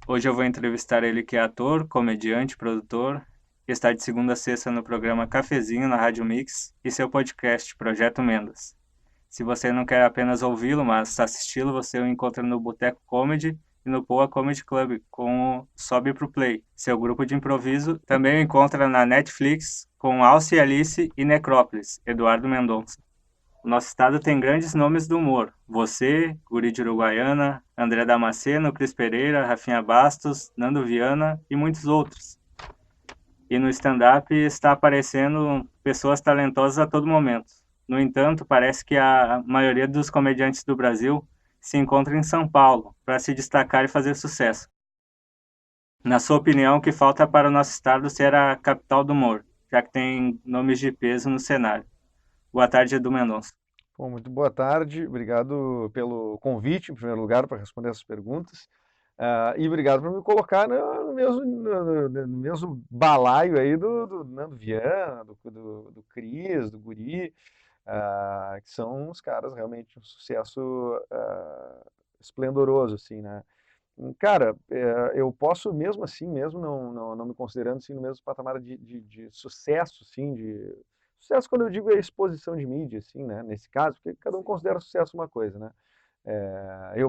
Hoje eu vou entrevistar ele que é ator, comediante, produtor, que está de segunda a sexta no programa Cafezinho na Rádio Mix e seu podcast Projeto Mendas. Se você não quer apenas ouvi-lo, mas assisti-lo, você o encontra no Boteco Comedy e no Poa Comedy Club com o Sobe Pro Play, seu grupo de improviso. Também o encontra na Netflix com Alce e Alice e Necrópolis, Eduardo Mendonça. O nosso estado tem grandes nomes do humor. Você, Guri de Uruguaiana, André Damasceno, Cris Pereira, Rafinha Bastos, Nando Viana e muitos outros. E no stand-up está aparecendo pessoas talentosas a todo momento. No entanto, parece que a maioria dos comediantes do Brasil se encontra em São Paulo para se destacar e fazer sucesso. Na sua opinião, o que falta para o nosso estado ser a capital do humor, já que tem nomes de peso no cenário? Boa tarde, Edu Mendonça. Bom, muito boa tarde, obrigado pelo convite, em primeiro lugar, para responder essas perguntas. E obrigado por me colocar no mesmo balaio aí do Nando Viana, do Cris, do Guri, que são os caras realmente um sucesso esplendoroso, assim, né? Cara, eu posso mesmo assim, mesmo não me considerando assim, no mesmo patamar de sucesso, assim, de sucesso quando eu digo é exposição de mídia, assim, né? Nesse caso, porque cada um considera sucesso uma coisa, né?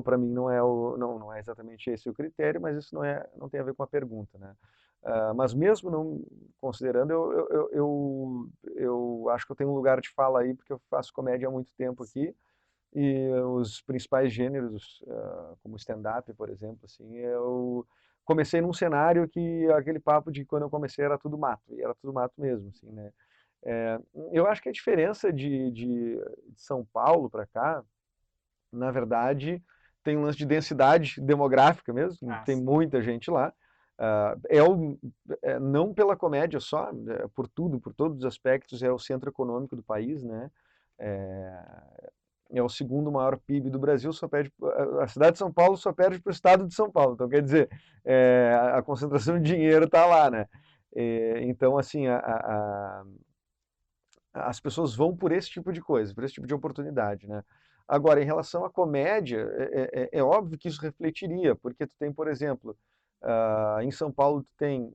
Para mim não é exatamente esse o critério, mas isso não tem a ver com a pergunta, né? Mas mesmo não considerando, eu acho que eu tenho um lugar de fala aí, porque eu faço comédia há muito tempo aqui, e os principais gêneros, como stand-up, por exemplo, assim, eu comecei num cenário que aquele papo de quando eu comecei era tudo mato, e era tudo mato mesmo, assim, né? É, eu acho que a diferença de São Paulo para cá, na verdade, tem um lance de densidade demográfica mesmo, Ah, tem sim. muita gente lá. Não pela comédia só, por tudo, por todos os aspectos, é o centro econômico do país, né? É, é o segundo maior PIB do Brasil, só perde, a cidade de São Paulo só perde para o estado de São Paulo. Então, quer dizer, a concentração de dinheiro está lá, né? Então, assim, as pessoas vão por esse tipo de coisa, por esse tipo de oportunidade, né? Agora, em relação à comédia, é óbvio que isso refletiria, porque tu tem, por exemplo, em São Paulo tu tem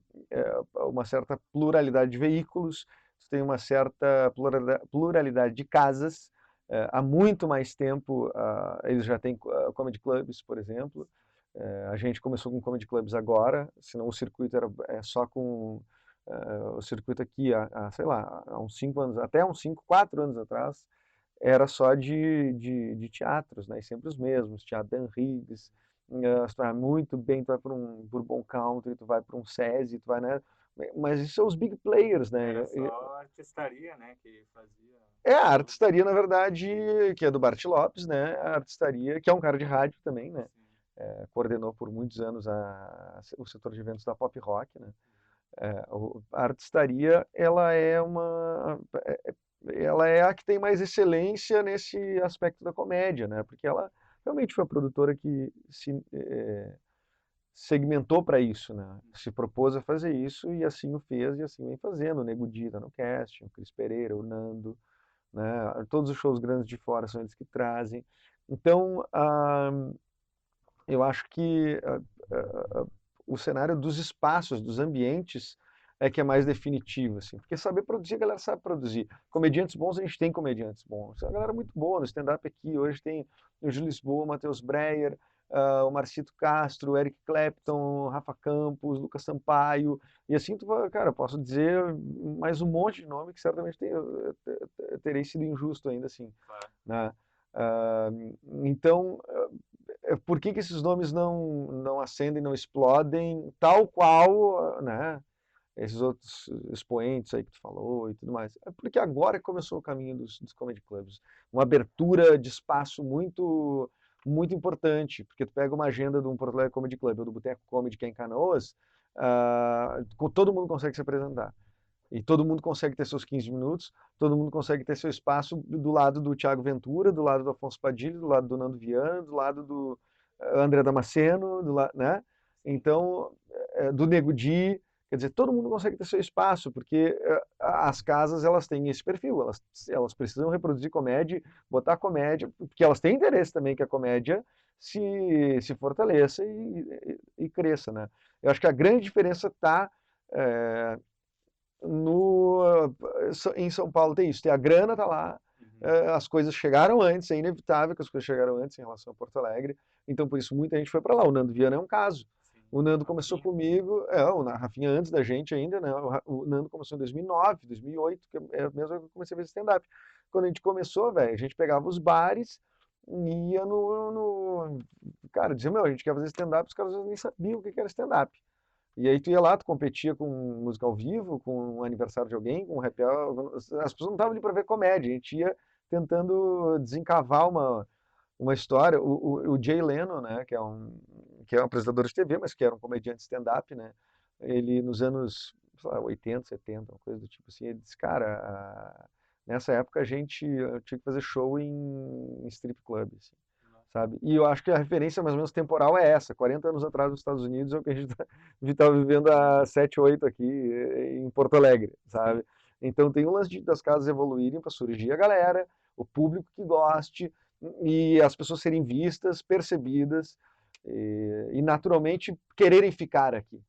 uma certa pluralidade de veículos, tu tem uma certa pluralidade de casas, há muito mais tempo eles já têm comedy clubs, por exemplo. A gente começou com comedy clubs agora, senão o circuito era só com o circuito aqui, sei lá, há uns 5 anos, até uns 5, 4 anos atrás, era só de teatros, né? E sempre os mesmos, Teatro Dan Riggs, se tu vai muito bem, tu vai para um Bourbon Country, tu vai para um SESI, tu vai, né? Mas isso são os big players, Era né? só artistaria, né, que fazia A show. artistaria, na verdade, que é do Bart Lopes, né? A artistaria, que é um cara de rádio também, né? Sim. Coordenou por muitos anos o setor de eventos da Pop Rock, né? A artistaria, ela é a que tem mais excelência nesse aspecto da comédia, né? Porque ela realmente foi a produtora que se segmentou para isso, né? Se propôs a fazer isso e assim o fez e assim vem fazendo. O Nego Di tá no casting, o Cris Pereira, o Nando, né? Todos os shows grandes de fora são eles que trazem. Então, eu acho que o cenário dos espaços, dos ambientes, é que é mais definitivo, assim. Porque saber produzir, a galera sabe produzir. Comediantes bons, a gente tem comediantes bons. É uma galera muito boa no stand-up aqui. Hoje tem o Gil Lisboa, o Matheus Breyer, o Marcito Castro, o Eric Clapton, o Rafa Campos, Lucas Sampaio. E assim, cara, eu posso dizer mais um monte de nome que certamente terei sido injusto ainda assim, Claro. né? Ah, então, por que esses nomes não acendem, não explodem, tal qual, né, esses outros expoentes aí que tu falou e tudo mais? É porque agora começou o caminho dos comedy clubs. Uma abertura de espaço muito importante, porque tu pega uma agenda de um Porto Alegre Comedy Club ou do Boteco Comedy que é em Canoas, todo mundo consegue se apresentar. E todo mundo consegue ter seus 15 minutos, todo mundo consegue ter seu espaço do lado do Thiago Ventura, do lado do Afonso Padilha, do lado do Nando Viana, do lado do André Damasceno, né? Então, do Nego Di. Quer dizer, todo mundo consegue ter seu espaço, porque as casas elas têm esse perfil, elas precisam reproduzir comédia, botar comédia, porque elas têm interesse também que a comédia se fortaleça e cresça, né? Eu acho que a grande diferença está no, em São Paulo tem isso, tem a grana, tá lá, as coisas chegaram antes, é inevitável que as coisas chegaram antes em relação a Porto Alegre, então por isso muita gente foi para lá. O Nando Viana é um caso. Sim. O Nando começou comigo, o Rafinha antes da gente ainda, né? O Nando começou em 2009, 2008, que é mesmo que eu comecei a fazer stand-up. Quando a gente começou, velho, a gente pegava os bares e ia Cara, dizia, meu, a gente quer fazer stand-up, os caras nem sabiam o que era stand-up. E aí tu ia lá, tu competia com música ao vivo, com um aniversário de alguém, com um happy hour. As pessoas não estavam ali para ver comédia, a gente ia tentando desencavar uma história. O Jay Leno, né, que é um apresentador de TV, mas que era um comediante stand-up, né, ele nos anos, sei lá, 80, 70, uma coisa do tipo assim, ele disse, cara, nessa época a gente tinha que fazer show em strip club, assim, sabe? E eu acho que a referência mais ou menos temporal é essa, 40 anos atrás nos Estados Unidos é o que a gente está vivendo há 7, 8 aqui em Porto Alegre, sabe? Então tem o lance das casas evoluírem para surgir a galera, o público que goste, e as pessoas serem vistas, percebidas e naturalmente quererem ficar aqui,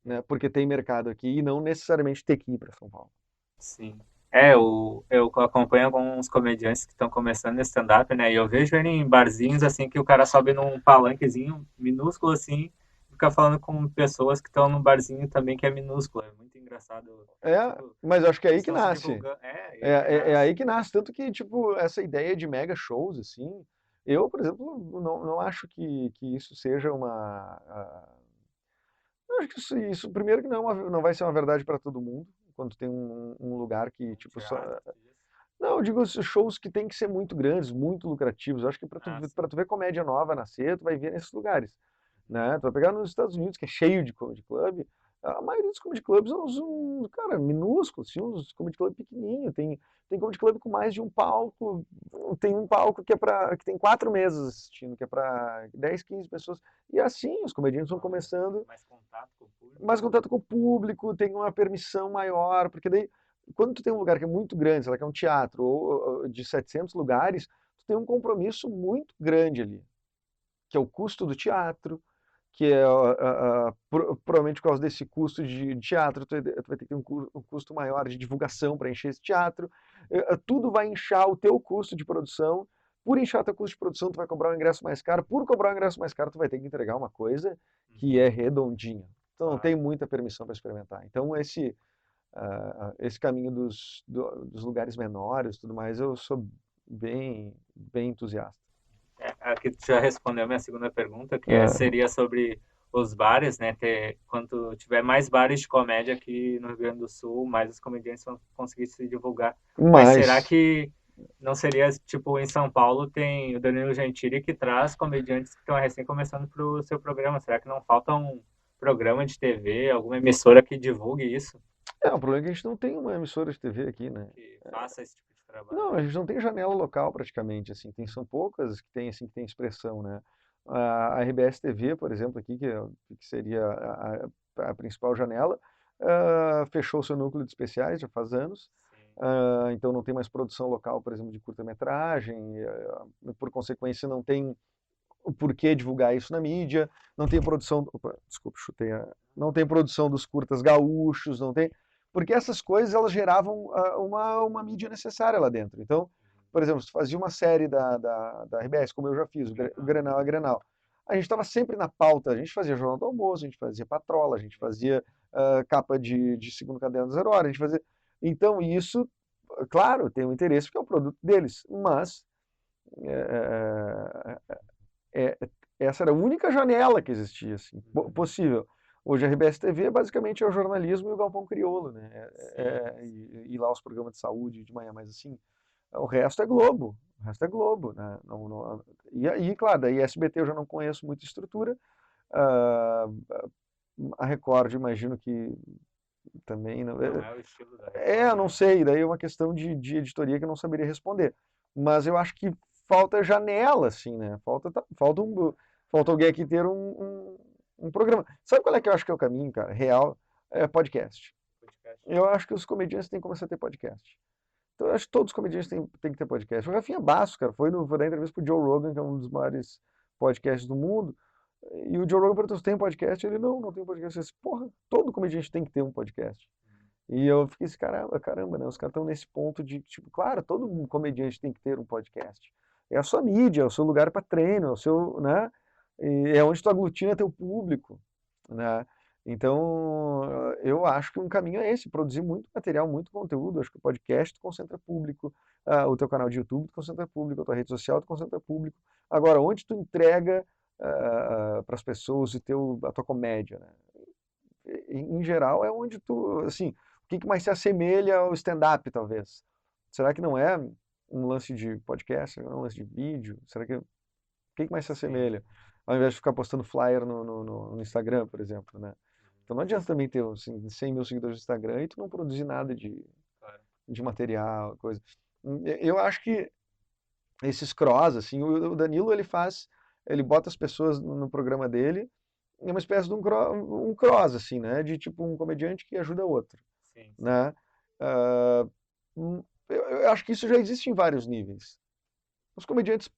né? Porque tem mercado aqui e não necessariamente ter que ir para São Paulo. Sim. Eu acompanho alguns comediantes que estão começando no stand-up, né? E eu vejo ele em barzinhos, assim, que o cara sobe num palanquezinho minúsculo, assim, e fica falando com pessoas que estão num barzinho também que é minúsculo. É muito engraçado. Tipo, Mas eu acho que é aí eles que estão se nasce. divulgando. É aí que nasce. Tanto que, tipo, essa ideia de mega shows, assim, eu, por exemplo, não acho que isso seja eu acho que isso primeiro que não vai ser uma verdade para todo mundo, quando tem um lugar que, tipo, só. Não, eu digo esses shows que tem que ser muito grandes, muito lucrativos. Eu acho que para tu ver comédia nova nascer, tu vai ver nesses lugares, né? Tu vai pegar nos Estados Unidos, que é cheio de comedy club, a maioria dos comedy clubs são cara, minúsculos, assim, uns comedy club pequenininho. Tem comedy club com mais de um palco, tem um palco que tem 4 mesas assistindo, que é para 10, 15 pessoas. E assim, os comediantes vão começando, mais contato com o público, tem uma permissão maior, porque daí quando tu tem um lugar que é muito grande, sei lá, que é um teatro, ou de 700 lugares, tu tem um compromisso muito grande ali, que é o custo do teatro, que é, provavelmente por causa desse custo de teatro, tu vai ter que ter um custo maior de divulgação para encher esse teatro, tudo vai inchar o teu custo de produção, por inchar teu custo de produção, tu vai cobrar um ingresso mais caro, por cobrar um ingresso mais caro, tu vai ter que entregar uma coisa que é redondinha. Então não tem muita permissão para experimentar. Então esse caminho dos lugares menores e tudo mais, eu sou bem entusiasta. Aqui tu já respondeu a minha segunda pergunta, que É, seria sobre os bares, né? Quando tiver mais bares de comédia aqui no Rio Grande do Sul, mais os comediantes vão conseguir se divulgar. Mas será mas, que não seria, tipo, em São Paulo tem o Danilo Gentili que traz comediantes que estão recém começando para o seu programa. Será que não falta um programa de TV, alguma emissora que divulgue isso? o problema é que a gente não tem uma emissora de TV aqui, né? Que faça esse tipo de trabalho? Não, a gente não tem janela local praticamente, assim, são poucas que tem expressão, né? A RBS TV, por exemplo, aqui, que seria a principal janela, fechou seu núcleo de especiais já faz anos, então não tem mais produção local, por exemplo, de curta-metragem, por consequência não tem o porquê divulgar isso na mídia, não tem produção, opa, desculpa, não tem produção dos curtas gaúchos, não tem, porque essas coisas elas geravam uma mídia necessária lá dentro. Então, por exemplo, se fazia uma série da RBS, como eu já fiz, o Grenal é Grenal, a gente estava sempre na pauta, a gente fazia Jornal do Almoço, a gente fazia Patrola, a gente fazia capa de segundo caderno do Zero Hora, a gente fazia... Então, isso, claro, tem um interesse porque é o produto deles, mas é, é, essa era a única janela que existia, assim, possível. Hoje a RBS TV basicamente é o jornalismo e o Galpão Crioulo, né? E lá os programas de saúde de manhã, mas assim, o resto é Globo. O resto é Globo, né? E aí, claro, daí SBT eu já não conheço muita estrutura. A Record, imagino que também não. Não é o estilo da Eu Record, não né? sei, daí é uma questão de editoria que eu não saberia responder. Mas eu acho que falta janela, assim, né? Falta alguém aqui ter um programa. Sabe qual é que eu acho que é o caminho, cara? Real. É podcast. Podcast. Eu acho que os comediantes têm que começar a ter podcast. Então, eu acho que todos os comediantes têm que ter podcast. O Rafinha Bastos, cara, foi dar entrevista pro Joe Rogan, que é um dos maiores podcasts do mundo. E o Joe Rogan perguntou se tem podcast. Ele, não tem podcast. Eu disse, porra, todo comediante tem que ter um podcast. E eu fiquei assim, caramba, né? Os caras estão nesse ponto de, tipo, claro, todo comediante tem que ter um podcast. É a sua mídia, é o seu lugar para treino, é o seu, né? E é onde tu aglutina teu público, né? Então, eu acho que um caminho é esse, produzir muito material, muito conteúdo. Acho que o podcast tu concentra público, o teu canal de YouTube tu concentra público, a tua rede social tu concentra público. Agora, onde tu entrega para as pessoas a tua comédia, né? Em geral, é onde tu, assim, o que mais se assemelha ao stand-up, talvez? Será que não é um lance de podcast, é um lance de vídeo? Será que, o que mais se Sim. assemelha? Ao invés de ficar postando flyer no Instagram, por exemplo, né? Então não adianta também ter assim, 100 mil seguidores no Instagram e tu não produzir nada Claro. de material, coisa. Eu acho que esses cross, assim, o Danilo, ele bota as pessoas no programa dele, é uma espécie de um cross, assim, né? De tipo um comediante que ajuda o outro, Sim, sim. né? Ah, eu acho que isso já existe em vários níveis. Os comediantes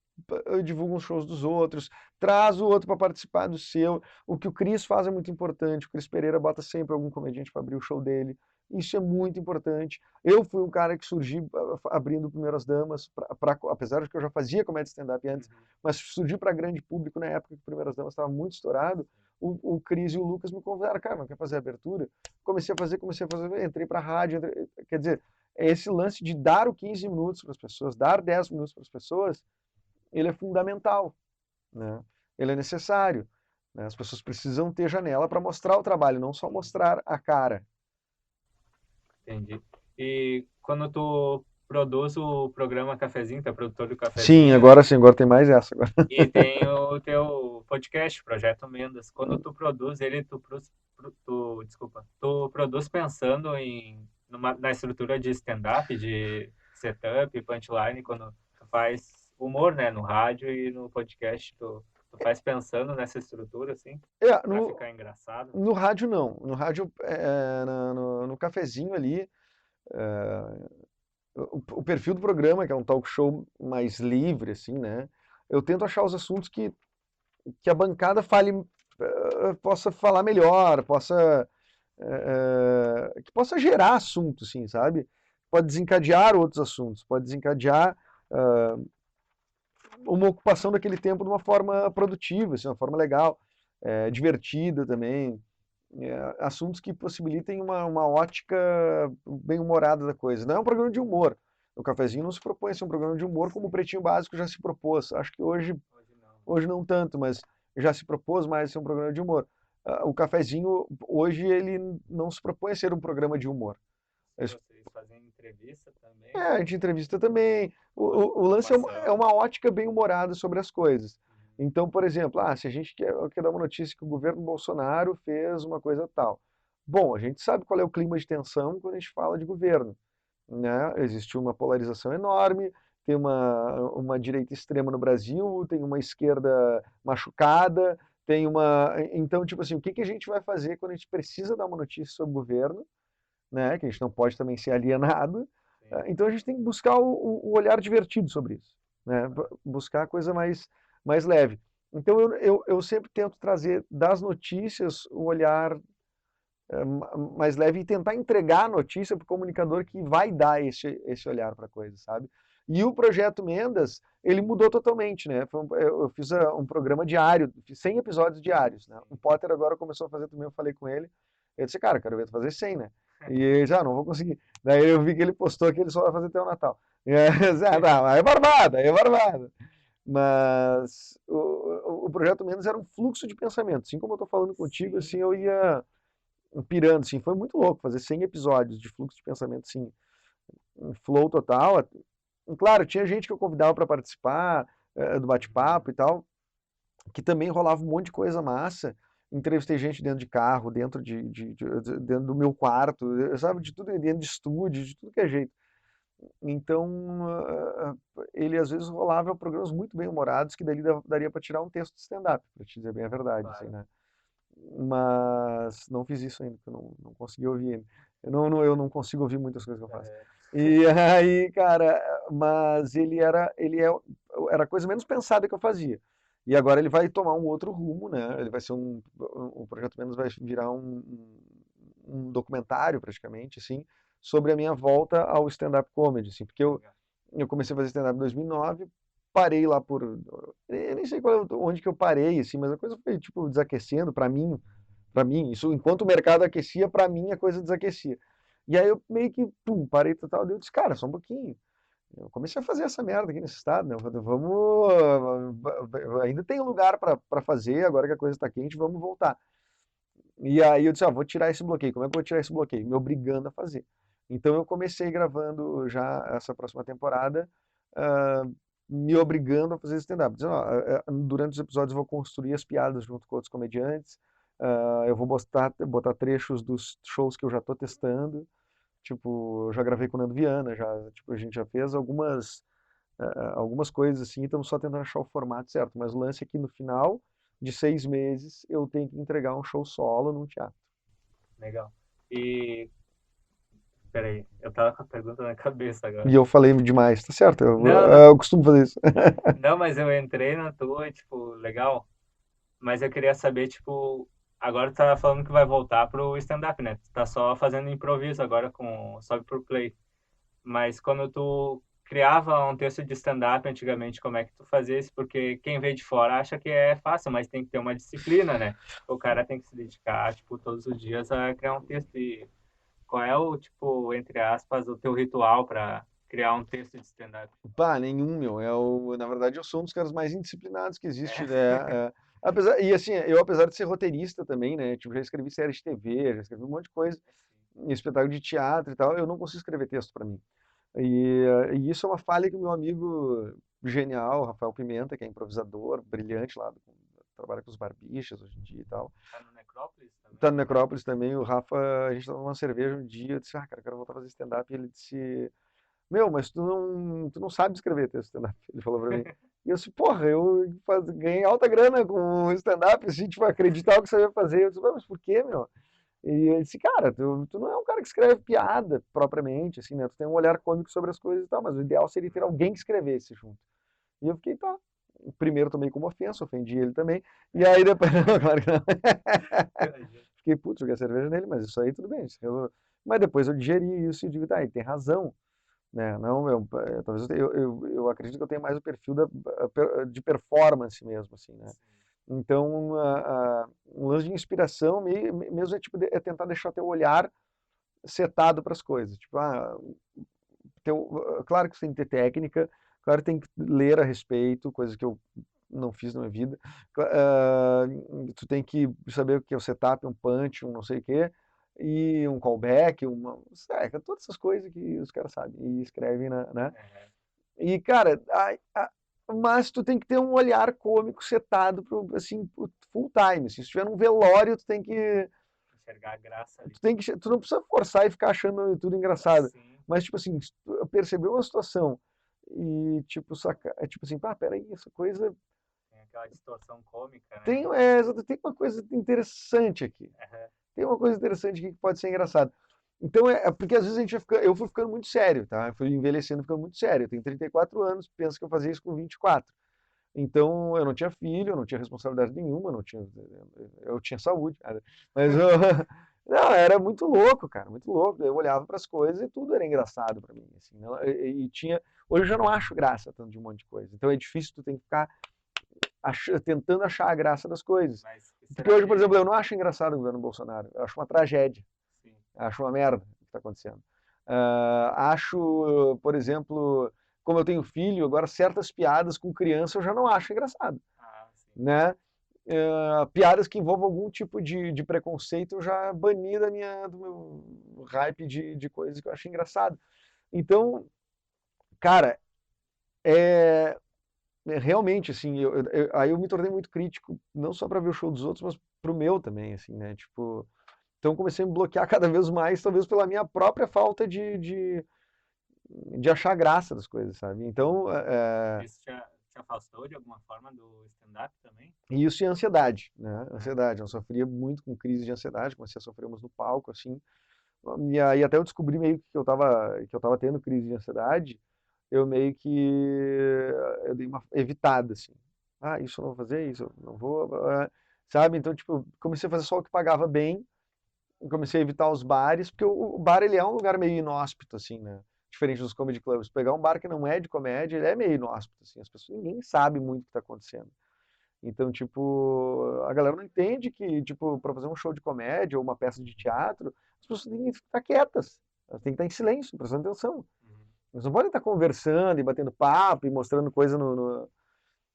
divulgam os shows dos outros, traz o outro para participar do seu. O que o Cris faz é muito importante. O Cris Pereira bota sempre algum comediante para abrir o show dele. Isso é muito importante. Eu fui um cara que surgi abrindo Primeiras Damas, apesar de que eu já fazia comédia stand-up antes, Uhum. mas surgi para grande público na época que Primeiras Damas estava muito estourado. O Cris e o Lucas me convidaram, cara, não quer fazer abertura? Comecei a fazer, entrei para a rádio, quer dizer, é esse lance de dar o 15 minutos para as pessoas, dar 10 minutos para as pessoas, ele é fundamental, né? Ele é necessário, né? As pessoas precisam ter janela para mostrar o trabalho, não só mostrar a cara. Entendi. E quando tu produz o programa Cafezinho, tu é produtor do Cafezinho, Sim, agora tem mais essa agora. e tem o teu podcast, Projeto Mendas. Quando tu produz ele, desculpa, tu produz pensando na estrutura de stand-up, de setup, punchline, quando tu faz humor, né, no rádio e no podcast, tu faz pensando nessa estrutura, assim, É, pra ficar engraçado. no rádio não. No rádio, no cafezinho ali, o perfil do programa, que é um talk show mais livre, assim, né? Eu tento achar os assuntos que a bancada possa falar melhor, que possa gerar assunto, assim, sabe? Pode desencadear outros assuntos, pode desencadear uma ocupação daquele tempo de uma forma produtiva, assim, uma forma legal, divertida também. Assuntos que possibilitem uma ótica bem-humorada da coisa. Não é um programa de humor. O Cafezinho não se propõe a ser um programa de humor como o Pretinho Básico já se propôs. Acho que Hoje não. hoje não tanto, mas já se propôs mais a ser um programa de humor. O Cafezinho, hoje, ele não se propõe a ser um programa de humor. Sim, vocês fazem entrevista também, A gente entrevista também. O lance é informação. uma ótica bem-humorada sobre as coisas. Uhum. Então, por exemplo, se a gente quer dar uma notícia que o governo Bolsonaro fez uma coisa tal. Bom, a gente sabe qual é o clima de tensão quando a gente fala de governo, né? Existe uma polarização enorme, tem uma direita extrema no Brasil, tem uma esquerda machucada, tem uma. Então, tipo assim, o que a gente vai fazer quando a gente precisa dar uma notícia sobre o governo, né? Que a gente não pode também ser alienado. Sim. Então a gente tem que buscar o olhar divertido sobre isso, né? Buscar a coisa mais leve. Então eu sempre tento trazer das notícias o olhar mais leve e tentar entregar a notícia para o comunicador que vai dar esse olhar para a coisa, sabe? E o Projeto Mendas, ele mudou totalmente, né? Eu fiz um programa diário, fiz 100 episódios diários, né? O Sim. Potter agora começou a fazer também, eu falei com ele, eu disse, cara, quero ver tu fazer 100, né? E ele já não vou conseguir. Daí eu vi que ele postou que ele só vai fazer até o Natal. E aí, não, aí é barbada, aí é barbada. Mas o Projeto Mendas era um fluxo de pensamento. Assim como eu estou falando contigo, Sim, assim, eu sim. ia pirando, assim, foi muito louco fazer 100 episódios de fluxo de pensamento, assim, um flow total. Claro, tinha gente que eu convidava para participar do Uhum. bate-papo e tal, que também rolava um monte de coisa massa. Entrevistei gente dentro de carro, dentro do meu quarto, sabe, de tudo, dentro de estúdio, de tudo que é jeito. Então, ele às vezes rolava programas muito bem humorados que dali daria para tirar um texto de stand-up, para te dizer bem a verdade, assim, Claro. né? mas não fiz isso ainda, porque eu não consegui ouvir ainda. Eu não consigo ouvir muitas coisas que eu faço. E aí, cara, mas era a coisa menos pensada que eu fazia. E agora ele vai tomar um outro rumo, né? Ele vai ser o Projeto Menos vai virar um documentário praticamente, assim, sobre a minha volta ao stand-up comedy, assim, porque eu comecei a fazer stand-up em 2009, parei lá eu nem sei onde que eu parei, assim, mas a coisa foi, tipo, desaquecendo para mim, isso, enquanto o mercado aquecia, para mim a coisa desaquecia. E aí eu meio que, pum, parei total, daí eu disse, cara, só um pouquinho. Eu comecei a fazer essa merda aqui nesse estado, né? Ainda tem lugar para fazer, agora que a coisa está quente, vamos voltar. E aí eu disse, vou tirar esse bloqueio. Como é que eu vou tirar esse bloqueio? Me obrigando a fazer. Então eu comecei gravando já essa próxima temporada, ah, me obrigando a fazer stand-up. Dizendo, durante os episódios eu vou construir as piadas junto com outros comediantes, eu vou botar trechos dos shows que eu já estou testando. Tipo, eu já gravei com o Nando Viana, tipo, a gente já fez algumas coisas assim, estamos só tentando achar o formato certo. Mas o lance é que no final de 6 meses eu tenho que entregar um show solo num teatro. Legal. E, peraí, eu tava com a pergunta na cabeça E agora. eu falei demais, tá certo? Eu, Não, eu não, eu costumo fazer isso. não, mas eu entrei na tua, tipo, legal. Mas eu queria saber, tipo, agora tu tá falando que vai voltar pro stand-up, né? Tu tá só fazendo improviso agora com Sobe pro Play. Mas quando tu criava um texto de stand-up antigamente, como é que tu fazia isso? Porque quem vê de fora acha que é fácil, mas tem que ter uma disciplina, né? O cara tem que se dedicar, tipo, todos os dias a criar um texto. E qual é o, tipo, entre aspas, o teu ritual para criar um texto de stand-up? Pá, nenhum, meu. Na verdade, eu sou um dos caras mais indisciplinados que existe, É. né? E assim, apesar de ser roteirista também, né? Tipo, já escrevi série de TV, já escrevi um monte de coisa, espetáculo de teatro e tal, eu não consigo escrever texto pra mim. E isso é uma falha que o meu amigo genial, Rafael Pimenta, que é improvisador, brilhante lá, trabalha com os Barbichas hoje em dia e tal. Tá no Necrópolis também? Tá no Necrópolis também, o Rafa, a gente tava numa cerveja um dia, eu disse, cara, eu quero voltar a fazer stand-up, e ele disse, meu, mas tu não sabe escrever texto stand-up, ele falou pra mim. E eu disse, porra, ganhei alta grana com stand-up, assim, tipo, acreditava que sabia fazer. Eu disse, mas por quê, meu? E ele disse, cara, tu não é um cara que escreve piada propriamente, assim, né? Tu tem um olhar cômico sobre as coisas e tal, mas o ideal seria ter alguém que escrevesse junto. E eu fiquei, tá. Primeiro tomei como ofensa, ofendi ele também. E aí depois, não, claro que não. Fiquei, putz, joguei a cerveja nele, mas isso aí tudo bem. Mas depois eu digeri isso e digo, tá, ele tem razão, né? Não, talvez eu acredito que eu tenha mais o perfil de performance mesmo, assim, né? Então, um lance de inspiração mesmo é tentar deixar teu olhar setado para as coisas. Tipo, claro que você tem que ter técnica, claro que tem que ler a respeito, coisa que eu não fiz na minha vida. Tu tem que saber o que é o setup, um punch, um não sei o quê, e um callback, todas essas coisas que os caras sabem e escrevem, né? E, cara, mas tu tem que ter um olhar cômico setado assim, full time. Assim, se estiver num velório, tu tem que. Enxergar a graça ali. Tu não precisa forçar e ficar achando tudo engraçado. Sim, Mas, tipo assim, se tu percebeu uma situação e, tipo, tipo assim, peraí, essa coisa. tem aquela distorção cômica, Tem, né? tem uma coisa interessante aqui. Aham. Tem uma coisa interessante aqui que pode ser engraçado. Então, porque às vezes eu fui ficando muito sério, tá? Eu fui envelhecendo, ficando muito sério. Eu tenho 34 anos, penso que eu fazia isso com 24. Então, eu não tinha filho, eu não tinha responsabilidade nenhuma, eu tinha saúde, cara. Mas não, era muito louco, cara, muito louco. Eu olhava para as coisas e tudo era engraçado para mim, assim, não, hoje eu já não acho graça tanto de um monte de coisa. Então é difícil, tu tem que ficar tentando achar a graça das coisas. Mas Porque será hoje, por exemplo, que... eu não acho engraçado o governo Bolsonaro, eu acho uma tragédia, Sim. eu acho uma merda o que está acontecendo. Por exemplo, como eu tenho filho, agora certas piadas com criança eu já não acho engraçado, Ah, sim. né? Piadas que envolvam algum tipo de preconceito eu já bani do meu hype de coisas que eu acho engraçado. Então, cara, é, realmente, assim, aí eu me tornei muito crítico, não só para ver o show dos outros, mas pro meu também, assim, né? Tipo, então comecei a me bloquear cada vez mais, talvez pela minha própria falta de achar graça das coisas, sabe? Então, Isso te afastou de alguma forma do stand-up também? E isso e ansiedade, né? Ansiedade. Eu sofria muito com crise de ansiedade, comecei a sofrer umas no palco, assim. E aí até eu descobri meio que eu tava tendo crise de ansiedade, eu meio que eu dei uma evitada, assim. Ah, isso eu não vou fazer, isso eu não vou, sabe? Então, tipo, comecei a fazer só o que pagava bem, comecei a evitar os bares, porque o bar ele é um lugar meio inóspito, assim, né? Diferente dos comedy clubs. Pegar um bar que não é de comédia, ele é meio inóspito, assim. As pessoas, ninguém sabe muito o que está acontecendo. Então, tipo, a galera não entende que, tipo, para fazer um show de comédia ou uma peça de teatro, as pessoas têm que ficar quietas. Elas têm que estar em silêncio, prestando atenção. Uhum. Elas não podem estar conversando e batendo papo e mostrando coisa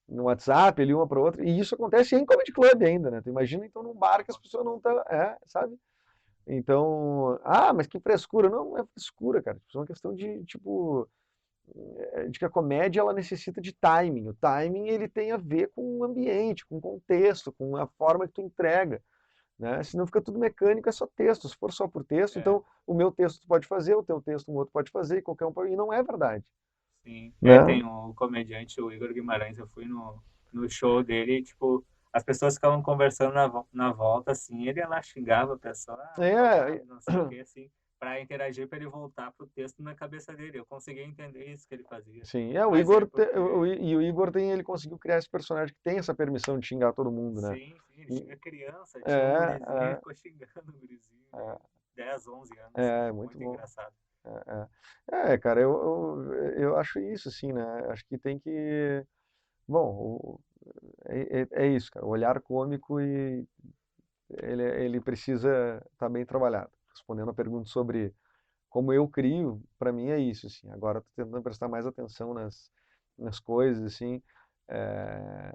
no WhatsApp, ali uma para outra. E isso acontece em comedy club ainda, né? Tu imagina então num bar que as pessoas não estão, sabe? Então, mas que frescura. Não, não é frescura, cara. Isso é uma questão de, tipo, de que a comédia ela necessita de timing. O timing ele tem a ver com o ambiente, com o contexto, com a forma que tu entrega, né? Senão fica tudo mecânico, é só texto. Se for só por texto, É, então o meu texto tu pode fazer, o teu texto um outro pode fazer, e qualquer um pode... E não é verdade, sim. É, né? tem o comediante, o Igor Guimarães, eu fui no show dele e, tipo, as pessoas ficavam conversando na volta, assim, ele ia lá, xingava a pessoa, É, drogado, não sei o que, assim, para interagir, para ele voltar pro texto na cabeça dele. Eu conseguia entender isso que ele fazia. sim, Mas é porque, E o Igor tem, ele conseguiu criar esse personagem que tem essa permissão de xingar todo mundo, né? sim, ele E- xinga criança, tinha um É, gurizinho, ele ficou xingando o gurizinho de 10, 11 anos, muito muito bom. engraçado. Cara, eu acho isso, assim, né? Acho que tem que. Bom, é isso, cara. O olhar cômico e ele precisa estar bem trabalhado. Respondendo a pergunta sobre como eu crio, para mim é isso, assim. Agora estou tentando prestar mais atenção nas coisas, assim. É,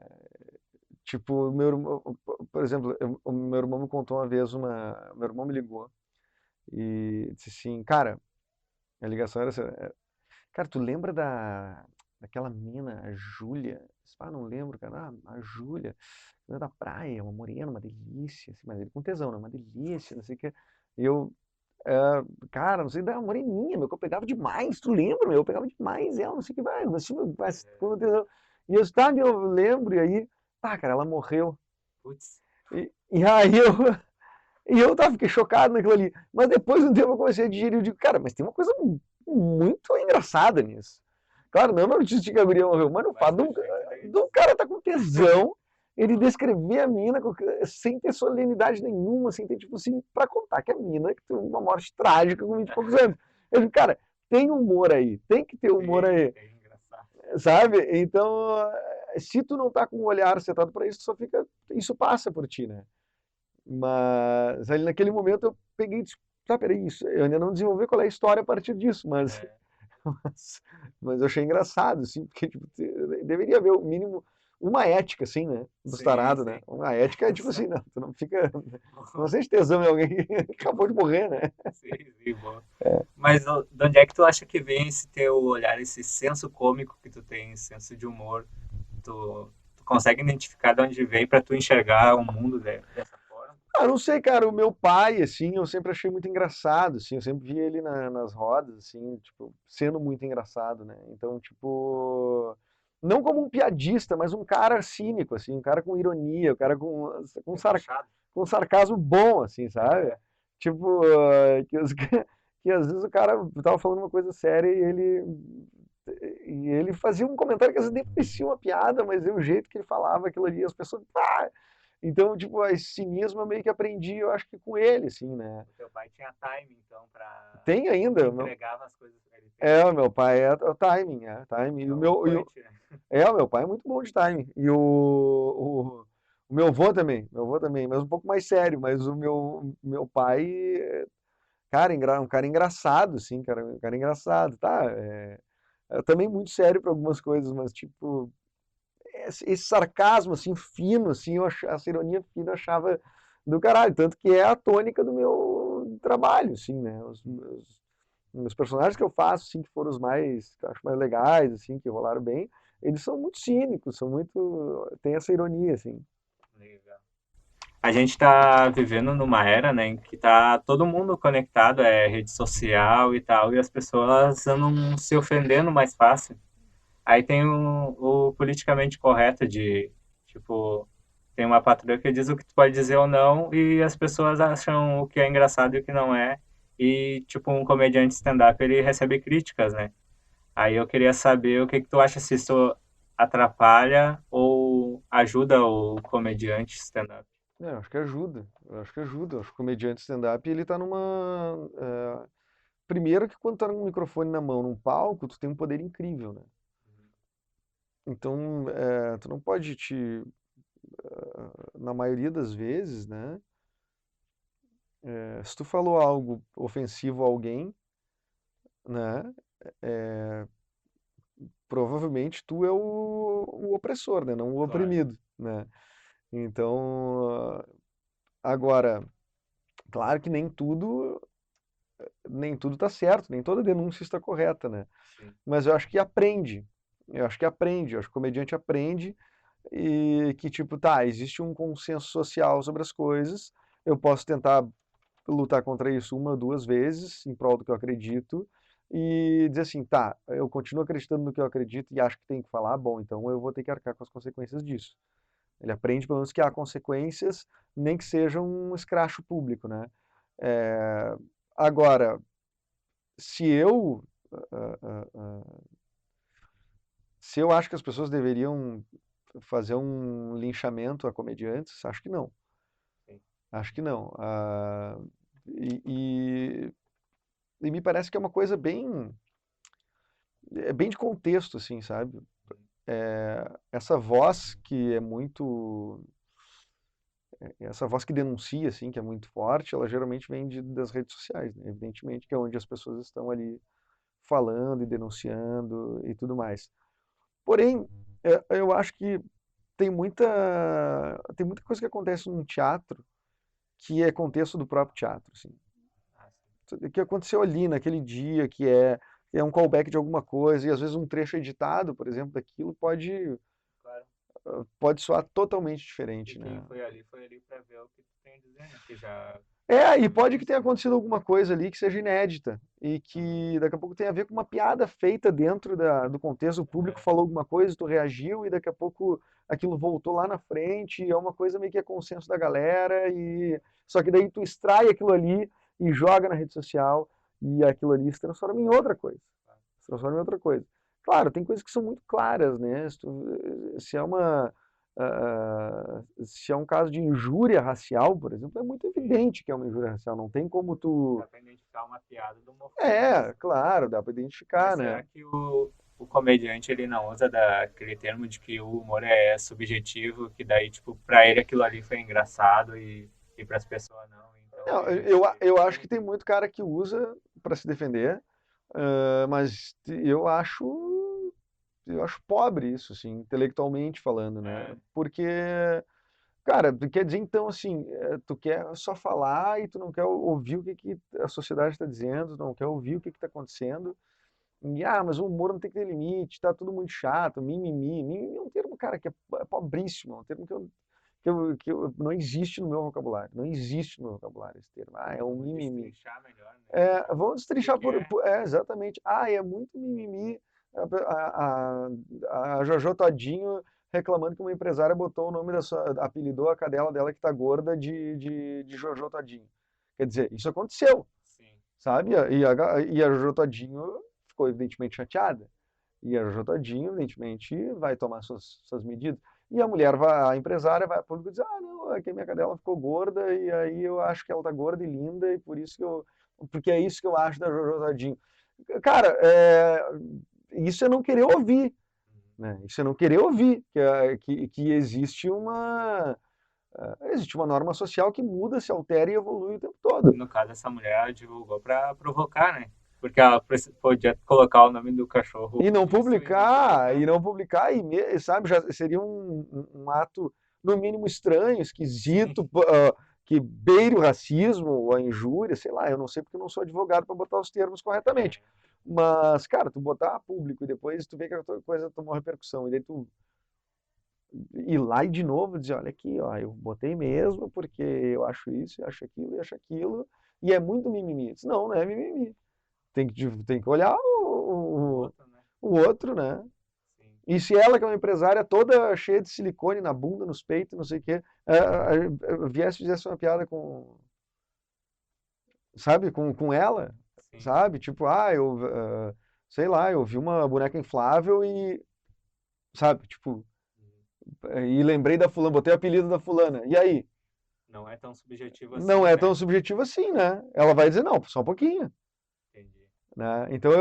tipo, meu irmão, por exemplo, o meu irmão me contou uma vez meu irmão me ligou e disse assim, cara, a ligação era assim, cara, tu lembra daquela mina, a Júlia? Não lembro, cara. A Júlia, menina da praia, uma morena, uma delícia, assim, mas ele com tesão, né? Uma delícia, não sei o que. E eu, é, cara, não sei, da moreninha, meu, que eu pegava demais, tu lembra, meu? Eu pegava demais ela, não sei o que, mas com tesão. E eu, tá, meu, eu lembro, e aí, cara, ela morreu. Putz, E aí eu, e eu fiquei chocado naquilo ali. Mas depois de um tempo eu comecei a digerir, eu digo, cara, mas tem uma coisa muito engraçada nisso. Claro, não na notícia de que a guria morreu, mas no mas fato o jeito dele do cara tá com tesão, ele Aham. descrever a mina sem ter solenidade nenhuma, sem ter, tipo assim, pra contar que a mina que teve uma morte trágica com 20 e poucos anos. Eu digo, cara, tem humor aí, tem que ter humor aí, Tem, engraçado. sabe? Então, se tu não tá com o olhar setado pra isso, só fica, isso passa por ti, né? Mas ali naquele momento eu peguei e disse, tá, peraí, isso, eu ainda não desenvolvi qual é a história a partir disso, É, mas eu achei engraçado, assim, porque tipo, deveria haver o mínimo uma ética, assim, né, dos sim, tarados, né? sim. Uma ética é tipo assim, não, tu não fica, não sente tesão em alguém que acabou de morrer, né? Sim, sim, bom. Mas de onde é que tu acha que vem esse teu olhar, esse senso cômico que tu tem, esse senso de humor? Tu consegue identificar de onde vem para tu enxergar o mundo dessa forma? Ah, não sei, cara, o meu pai, assim, eu sempre achei muito engraçado, assim, eu sempre vi ele nas rodas, assim, tipo, sendo muito engraçado, né? Então, tipo, não como um piadista, mas um cara cínico, assim, um cara com ironia, um cara Debochado? com sarcasmo bom, assim, sabe? É, Tipo, que às vezes o cara tava falando uma coisa séria e ele fazia um comentário que às vezes nem parecia uma piada, mas é o jeito que ele falava aquilo ali, as pessoas, então, tipo, esse cinismo eu meio que aprendi, eu acho que com ele, assim, né? o teu pai tinha time, então, para Tem ainda, entregava as coisas para ele. Tem, o meu pai é o timing, timing. é o punch, né? O meu pai é muito bom de timing. E o meu avô também, mas um pouco mais sério, mas o meu pai, cara, um cara engraçado, assim, cara, um cara engraçado, tá? Também muito sério para algumas coisas, mas, tipo, esse sarcasmo, assim, fino, assim, essa ironia fina eu achava do caralho, tanto que é a tônica do meu trabalho, assim, né? Os personagens que eu faço, assim, que foram os mais, que eu acho mais legais, assim, que rolaram bem, eles são muito cínicos, tem essa ironia, assim. Legal. A gente está vivendo numa era, né, em que tá todo mundo conectado, é rede social e tal, e as pessoas andam se ofendendo mais fácil. Aí tem o politicamente correto de, tipo, tem uma patrulha que diz o que tu pode dizer ou não e as pessoas acham o que é engraçado e o que não é. E, tipo, um comediante stand-up, ele recebe críticas, né? Aí eu queria saber o que que tu acha, se isso atrapalha ou ajuda o comediante stand-up. Eu acho que ajuda, eu acho que ajuda. Eu acho que o comediante stand-up, ele tá numa... Primeiro que quando tá com um microfone na mão, num palco, tu tem um poder incrível, né? Então, tu não pode na maioria das vezes, né? Se tu falou algo ofensivo a alguém, né? é, Provavelmente tu é o opressor, né? Não o Claro. oprimido, né? Então, agora, claro que nem tudo tá certo, nem toda denúncia está correta, né? Sim. Mas eu acho que aprende. Eu acho que o comediante aprende e que, tipo, tá, existe um consenso social sobre as coisas, eu posso tentar lutar contra isso uma, duas vezes, em prol do que eu acredito, e dizer assim, tá, eu continuo acreditando no que eu acredito e acho que tem que falar, bom, então eu vou ter que arcar com as consequências disso. Ele aprende, pelo menos, que há consequências, nem que seja um escracho público, né? É, Agora, se eu, ah, ah, ah, se eu acho que as pessoas deveriam fazer um linchamento a comediantes, acho que não. Sim. Acho que não. E, e- e me parece que é uma coisa bem de contexto, assim, sabe? Essa voz que é muito, essa voz que denuncia, assim, que é muito forte, ela geralmente vem das redes sociais, né? Evidentemente que é onde as pessoas estão ali falando e denunciando e tudo mais. Porém, eu acho que tem muita coisa que acontece num teatro que é contexto do próprio teatro, assim. Ah, sim. Que aconteceu ali naquele dia, que é um callback de alguma coisa, e às vezes um trecho editado, por exemplo, daquilo Claro. pode soar totalmente E diferente, né? quem foi ali para ver o que tu tem a dizer, né? Que já E viveu pode que isso, tenha né? acontecido alguma coisa ali que seja inédita e Aham. que daqui a pouco tenha a ver com uma piada feita dentro do contexto, o público É, falou alguma coisa, tu reagiu e daqui a pouco aquilo voltou lá na frente, e é uma coisa meio que é consenso da galera e só que daí tu extrai aquilo ali e joga na rede social e aquilo ali se transforma em outra coisa. claro. Se transforma em outra coisa. Claro, tem coisas que são muito claras, né? Se é se é um caso de injúria racial, por exemplo, é muito Sim. evidente que é uma injúria racial. Não tem como tu. Dá para identificar uma piada de uma ofensa. Claro, dá pra Mas identificar, né? será que o comediante ele não usa daquele termo de que o humor é subjetivo, que daí, tipo, pra ele aquilo ali foi engraçado e para as pessoas não, então Não, ele eu acho que criticou? tem muito cara que usa para se defender, mas eu acho pobre isso, assim, intelectualmente falando, né? É, Porque, cara, tu quer dizer então assim, tu quer só falar e tu não quer ouvir o que, que a sociedade está dizendo, tu não quer ouvir o que está acontecendo. Mas o humor não tem que ter limite, tá tudo muito chato, mimimi. Mimimi é um termo, cara, que é pobríssimo, é um termo não existe no meu vocabulário. Não existe no meu vocabulário esse termo. É um vamos mimimi. destrinchar melhor, né? Tipo, Vamos o que destrinchar que é? exatamente. É muito mimimi. A Jojo Todinho reclamando que uma empresária botou o nome apelidou a cadela dela que tá gorda de Jojo Todinho. Quer dizer, isso aconteceu, Sim, sabe? E a Jojo Todinho ficou evidentemente chateada. E a Jojo Todinho, evidentemente, vai tomar suas medidas. E a empresária vai a público e diz, não, é que a minha cadela ficou gorda e aí eu acho que ela tá gorda e linda e porque é isso que eu acho da Jojo Todinho. Cara, isso é não querer ouvir, uhum. né? Isso é não querer ouvir, que existe uma norma social que muda, se altera e evolui o tempo todo. No caso, essa mulher divulgou pra provocar, né? Porque ela podia colocar o nome do E cachorro não nisso e não publicar, publicar. sabe, já seria um ato, no mínimo, estranho, Sim, esquisito, que beire o racismo, ou a injúria, sei lá, eu não sei porque eu não sou advogado para botar os termos é, corretamente. Mas, cara, tu botar a público e depois tu vê que a coisa tomou repercussão, e daí tu ir lá e de novo dizer, olha aqui, ó, eu botei mesmo porque eu acho isso, eu acho aquilo, eu acho aquilo, e é muito mimimi. Não, não é mimimi. Tem que olhar o o, outro, né? o outro, né? E se ela, que é uma empresária toda cheia de silicone na bunda, nos peitos, não sei o quê, fizesse uma piada com, sabe, com ela, Sim. sabe? Tipo, sei lá, eu vi uma boneca inflável e, sabe, tipo, Uhum. e lembrei da fulana, botei o apelido da fulana. E aí? Não é tão subjetivo Não assim, é né? tão subjetivo assim, né? Ela vai dizer, não, só um pouquinho, Entendi. né? Então,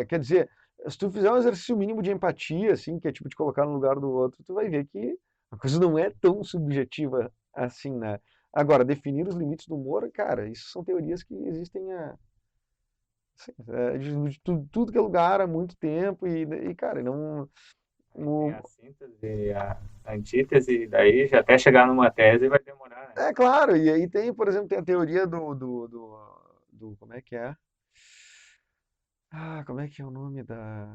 quer dizer, se tu fizer um exercício mínimo de empatia, assim, que é tipo de colocar no lugar do outro, tu vai ver que a coisa não é tão subjetiva assim, né? Agora, definir os limites do humor, cara, isso são teorias que existem tudo que é lugar há muito tempo e cara, não. Aí tem a síntese, a antítese, e daí já até chegar numa tese vai demorar, né? É claro, e aí tem, por exemplo, tem a teoria como é que é? Como é que é o nome da.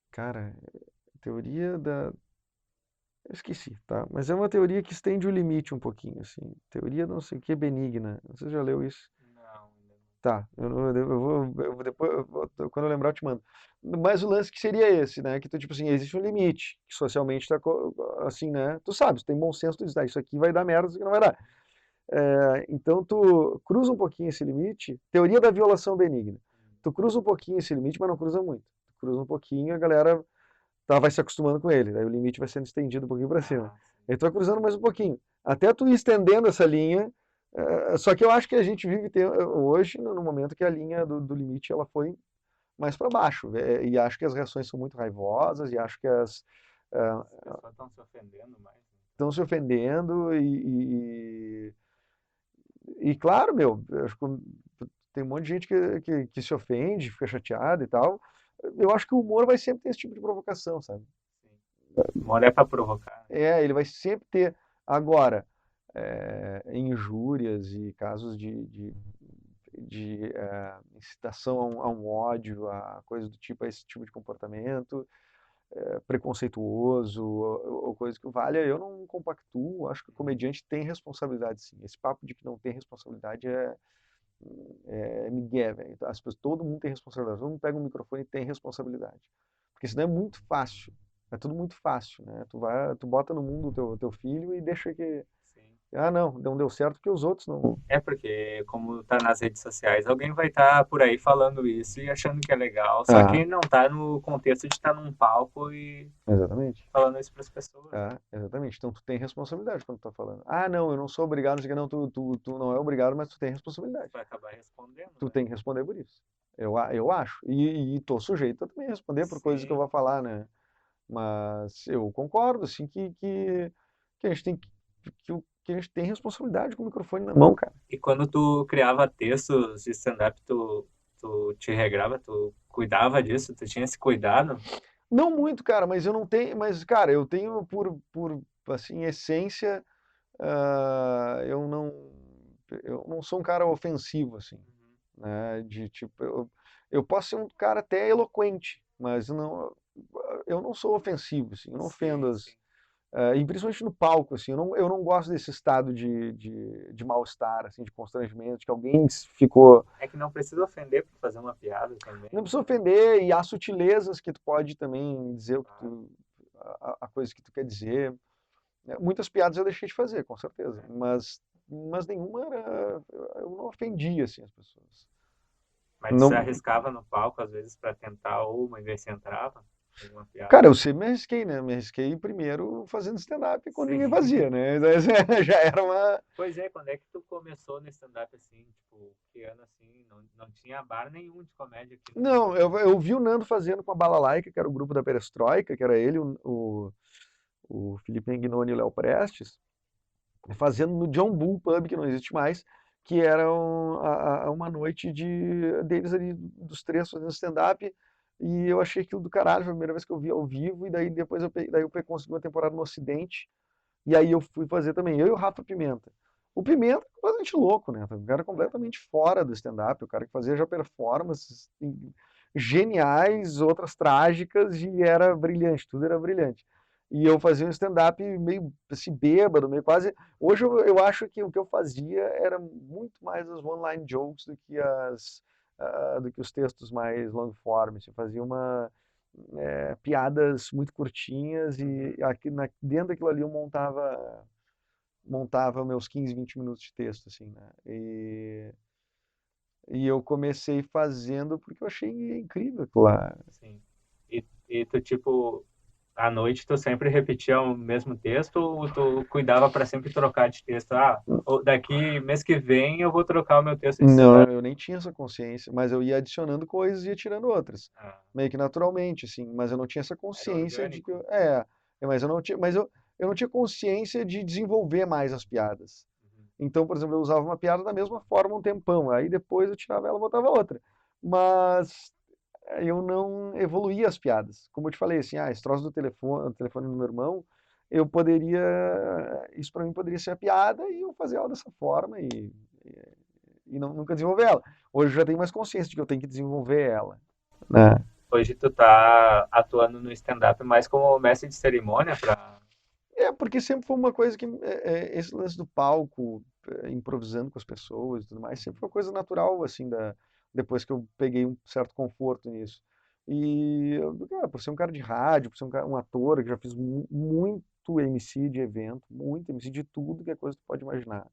Cara, teoria da. Eu esqueci, tá? Mas é uma teoria que estende o limite um pouquinho, assim. Teoria não sei o que benigna. Você já leu isso? Não, ainda não. Tá, eu vou depois, quando eu lembrar eu te mando. Mas o lance que seria esse, né? Que tu, tipo assim, existe um limite, que socialmente tá assim, né? Tu sabe, tu tem bom senso, tu diz, isso aqui vai dar merda, isso aqui não vai dar. Então tu cruza um pouquinho esse limite, teoria da violação benigna. Tu cruza um pouquinho esse limite, mas não cruza muito. Tu cruza um pouquinho, a galera vai se acostumando com ele, daí o limite vai sendo estendido um pouquinho para cima. Ah, sim. Aí tu vai cruzando mais um pouquinho, até tu ir estendendo essa linha. Só que eu acho que a gente vive hoje no momento que a linha do limite ela foi mais para baixo, e acho que as reações são muito raivosas e acho que As pessoas estão se ofendendo mais, né? estão se ofendendo e claro, meu, eu acho que tem um monte de gente que se ofende, fica chateada e tal. Eu acho que o humor vai sempre ter esse tipo de provocação, sabe? Sim. Humor é pra provocar, né? Ele vai sempre ter. Agora, injúrias e casos de incitação a um ódio, a coisa do tipo, a esse tipo de comportamento, preconceituoso, ou coisa que valha, eu não compactuo, acho que o Uhum. comediante tem responsabilidade sim. Esse papo de que não tem responsabilidade é migué, velho. Todo mundo tem responsabilidade, todo mundo pega um microfone e tem responsabilidade. Porque senão é muito fácil. É tudo muito fácil, né? Tu bota no mundo o teu filho e deixa que. Sim. Não deu certo porque os outros não. É porque, como tá nas redes sociais, alguém vai estar por aí falando isso e achando que é legal, só Ah, que não tá no contexto de estar num palco e exatamente. falando isso para as pessoas, né? Exatamente. Então tu tem responsabilidade quando tu tá falando. Não, eu não sou obrigado, não sei o que, não, tu não é obrigado, mas tu tem responsabilidade. Vai acabar respondendo, Tu né? tem que responder por isso. Eu acho. E tô sujeito a também responder por coisas que eu Sim. vou falar, né? Mas eu concordo, assim, que a gente tem que a gente tem responsabilidade com o microfone na mão, cara. E quando tu criava textos de stand-up, tu te regrava, tu cuidava disso, tu tinha esse cuidado? Não muito, cara, mas eu não tenho, mas cara, eu tenho por assim essência, eu não sou um cara ofensivo assim, Uhum. né? De tipo, eu posso ser um cara até eloquente, mas eu não sou ofensivo, assim, eu não ofendo Sim, sim. e principalmente no palco, assim, eu não gosto desse estado de mal-estar, assim, de constrangimento, de que alguém ficou. É que não precisa ofender para fazer uma piada Não também, precisa né? ofender, e há sutilezas que tu pode também dizer o que Claro. a coisa que tu quer dizer. Muitas piadas eu deixei de fazer, com certeza, mas nenhuma eu não ofendia, assim, as pessoas. Mas você Não, arriscava no palco, às vezes, para tentar uma e ver se entrava alguma piada. cara, eu sempre me arrisquei, né? Me arrisquei primeiro fazendo stand-up quando ninguém Sim. fazia, né? Então, já era uma. Pois é, quando é que tu começou no stand-up assim? Tipo, que ano assim? Não tinha bar nenhum de comédia aqui no Rio Não, Grande do eu Sul. vi o Nando fazendo com a Balalaica, que era o grupo da Perestroika, que era ele, o Felipe Engnoni e o Léo Prestes, fazendo no John Bull Pub, que não existe mais, que era uma noite deles ali, dos três fazendo stand-up, e eu achei aquilo do caralho, foi a primeira vez que eu vi ao vivo, e daí depois daí eu consegui uma temporada no Ocidente, e aí eu fui fazer também, eu e o Rafa Pimenta. O Pimenta é completamente louco, né? Um cara completamente fora do stand-up, o cara que fazia já performances geniais, outras trágicas, e era brilhante, tudo era brilhante. E eu fazia um stand-up meio assim, bêbado, meio quase. Hoje eu acho que o que eu fazia era muito mais as one-line jokes do que do que os textos mais long form. Assim, fazia piadas muito curtinhas e aqui dentro daquilo ali eu montava meus 15, 20 minutos de texto, assim, né? E eu comecei fazendo porque eu achei incrível aquilo lá. Sim. E tu, tipo, à noite tu sempre repetia o mesmo texto ou tu cuidava para sempre trocar de texto? Daqui mês que vem eu vou trocar o meu texto de Não, stand-up. eu nem tinha essa consciência, mas eu ia adicionando coisas e ia tirando outras, Ah, meio que naturalmente, assim, mas eu não tinha essa era consciência de que orgânico. mas eu não tinha consciência de desenvolver mais as piadas. Uhum. Então, por exemplo, eu usava uma piada da mesma forma um tempão, aí depois eu tirava ela e botava outra. Mas eu não evoluía as piadas. Como eu te falei, assim, esse troço do telefone, o telefone do meu irmão, eu poderia, isso para mim poderia ser a piada e eu fazer ela dessa forma e nunca desenvolver ela. Hoje eu já tenho mais consciência de que eu tenho que desenvolver ela, né? Hoje tu tá atuando no stand-up mais como mestre de cerimônia para. Porque sempre foi uma coisa que esse lance do palco, improvisando com as pessoas e tudo mais, sempre foi uma coisa natural, assim, depois que eu peguei um certo conforto nisso. E, cara, por ser um cara de rádio, por ser um ator, que já fiz muito MC de evento, muito MC de tudo que é coisa que tu pode imaginar.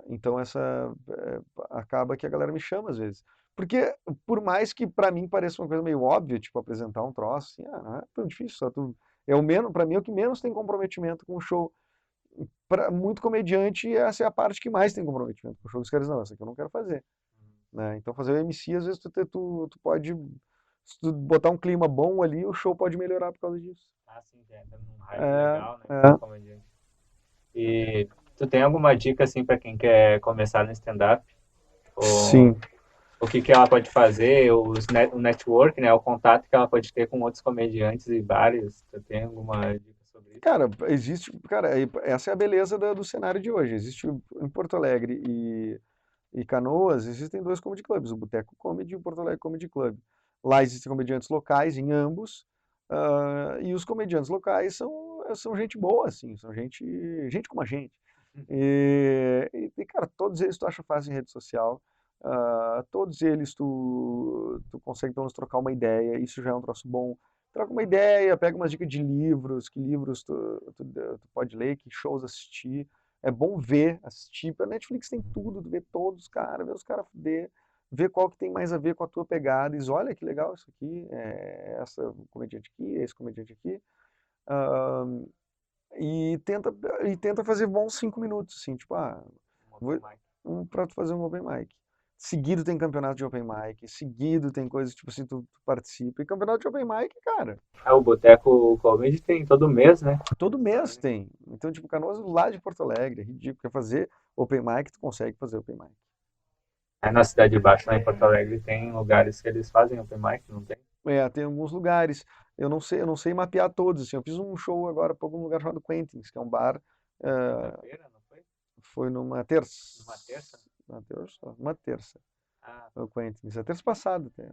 Então acaba que a galera me chama às vezes. Porque por mais que pra mim pareça uma coisa meio óbvia, tipo apresentar um troço, assim, não é tão difícil, só tu é o menos, para mim é o que menos tem comprometimento com o show. Para muito comediante, essa é a parte que mais tem comprometimento com o show. Os caras, não, essa aqui eu não quero fazer, né? Então fazer o MC, às vezes tu pode, se tu botar um clima bom ali, o show pode melhorar por causa disso. Ah, sim, já entra num hype É, legal, né, como é. comediante. E tu tem alguma dica, assim, para quem quer começar no stand-up? Ou Sim. o que que ela pode fazer, o network, né, o contato que ela pode ter com outros comediantes e vários. Tu tem alguma dica sobre isso? Cara, essa é a beleza do cenário de hoje. Existe em Porto Alegre e Canoas, existem dois comedy clubs, o Boteco Comedy e o Porto Alegre Comedy Club. Lá existem comediantes locais em ambos, e os comediantes locais são gente boa, assim, são gente como a gente. Cara, todos eles tu acha fácil em rede social, todos eles tu consegue pelo menos trocar uma ideia, isso já é um troço bom. Troca uma ideia, pega umas dicas de livros, que livros tu pode ler, que shows assistir. É bom assistir. A Netflix tem tudo, tu vê todos, cara, vê os caras fuder, vê qual que tem mais a ver com a tua pegada, e diz, olha que legal isso aqui, essa comediante aqui, esse comediante aqui. Ah, e tenta, e tenta fazer bons 5 minutos, assim, tipo, Um open mic. pra tu fazer um open mic. Seguido tem campeonato de open mic, seguido tem coisas, tipo assim, tu participa. E campeonato de open mic, cara, O Boteco Comedy tem todo mês, né? todo mês tem. Então, tipo, Canoas lá de Porto Alegre, é ridículo. Quer fazer open mic, tu consegue fazer open mic. Aí na Cidade Baixa, lá em Porto Alegre, tem lugares que eles fazem open mic, não tem? Tem alguns lugares. Eu não sei mapear todos, assim. Eu fiz um show agora para algum lugar chamado Quentin's, que é um bar. Quinta-feira, não foi? Foi numa terça. Numa terça? Uma terça. Ah, O Quentin's. A terça passada até.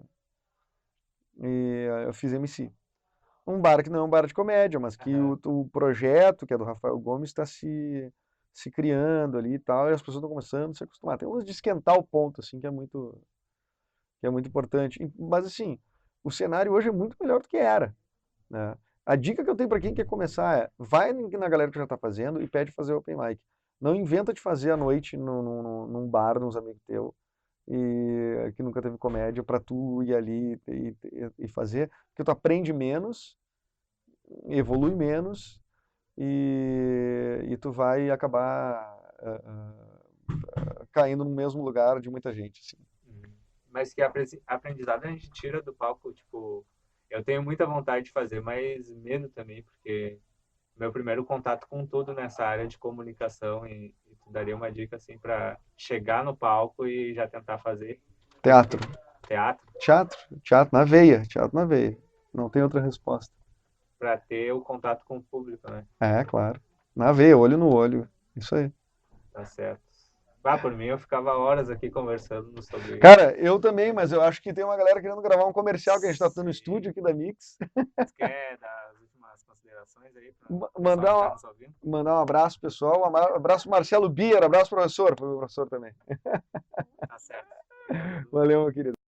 E eu fiz MC. Um bar que não é um bar de comédia, mas que aham. o projeto, que é do Rafael Gomes, está se criando ali e tal, e as pessoas estão começando a se acostumar. Tem uns de esquentar o ponto, assim, que é muito importante. Mas, assim, o cenário hoje é muito melhor do que era, né? A dica que eu tenho para quem quer começar vai na galera que já está fazendo e pede fazer open mic. Não inventa de fazer à noite num bar, nos amigos teus, e que nunca teve comédia, para tu ir ali e fazer, porque tu aprende menos, evolui menos e tu vai acabar caindo no mesmo lugar de muita gente, assim. Mas que aprendizado a gente tira do palco, tipo, eu tenho muita vontade de fazer, mas medo também, porque meu primeiro contato com tudo nessa área de comunicação e tu daria uma dica assim para chegar no palco e já tentar fazer Teatro. teatro Teatro na veia. Não tem outra resposta. para ter o contato com o público, né? Claro. Na veia, olho no olho. Isso aí. Tá certo. Por mim eu ficava horas aqui conversando sobre. Cara, eu também, mas eu acho que tem uma galera querendo gravar um comercial que a gente tá no estúdio aqui da Mix. Tu quer dar as últimas considerações aí para o pessoal que está Mandar, nos ouvindo? mandar um abraço, pessoal. Um abraço, Marcelo Bier. Abraço, professor. Foi meu professor também. Tá certo. Valeu, meu querido.